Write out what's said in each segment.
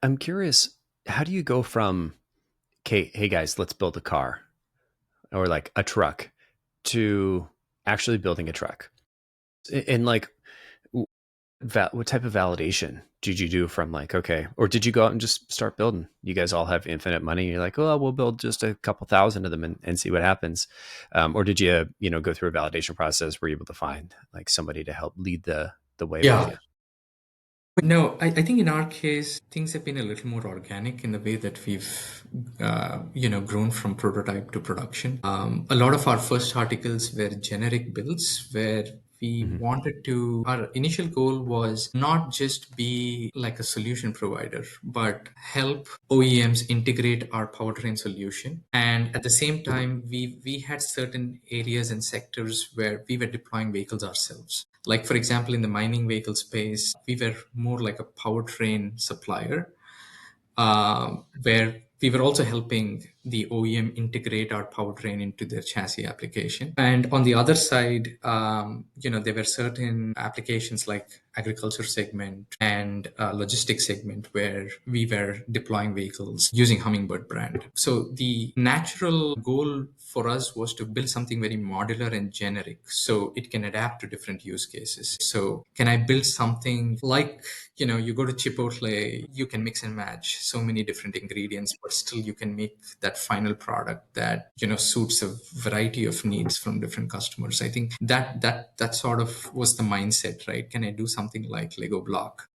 I'm curious, how do you go from, okay, hey guys, let's build a car or like a truck to actually building a truck? And like, what type of validation did you do from like, okay, or did you go out and just start building? You guys all have infinite money. You're like, oh, we'll build just a couple thousand of them and see what happens. Or did you, go through a validation process? Were you able to find like somebody to help lead the way with Yeah. you? No, I think in our case, things have been a little more organic in the way that we've, grown from prototype to production. A lot of our first articles were generic builds where we Hmm. wanted to, our initial goal was not just be like a solution provider, but help OEMs integrate our powertrain solution. And at the same time, we had certain areas and sectors where we were deploying vehicles ourselves. Like, for example, in the mining vehicle space, we were more like a powertrain supplier, where we were also helping the OEM integrate our powertrain into their chassis application. And on the other side, there were certain applications like agriculture segment and logistics segment where we were deploying vehicles using Hummingbird brand. So the natural goal for us was to build something very modular and generic so it can adapt to different use cases. So can I build something like, you go to Chipotle, you can mix and match so many different ingredients, but still you can make that final product that, suits a variety of needs from different customers. I think that sort of was the mindset, right? Can I do something like Lego block?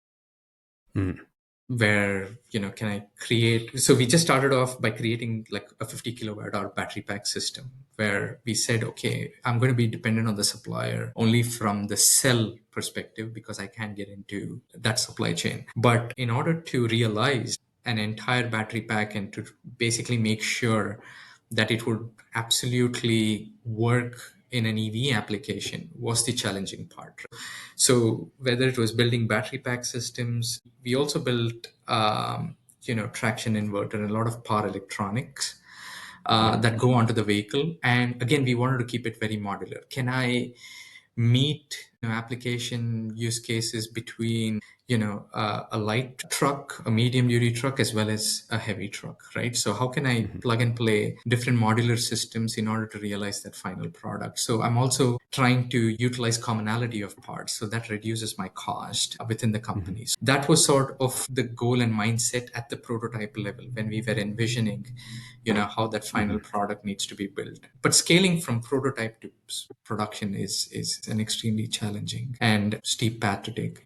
Hmm. Where can I create, so we just started off by creating like a 50 kilowatt hour battery pack system where we said, okay, I'm going to be dependent on the supplier only from the cell perspective because I can't get into that supply chain. But in order to realize an entire battery pack and to basically make sure that it would absolutely work in an EV application was the challenging part. So whether it was building battery pack systems, we also built, traction inverter and a lot of power electronics that go onto the vehicle. And again, we wanted to keep it very modular. Can I meet application use cases between a light truck, a medium duty truck, as well as a heavy truck, right? So how can I Hmm. plug and play different modular systems in order to realize that final product? So I'm also trying to utilize commonality of parts, so that reduces my cost within the Hmm. companies. That was sort of the goal and mindset at the prototype level when we were envisioning how that final Hmm. product needs to be built. But scaling from prototype to production is an extremely challenging and steep path to take.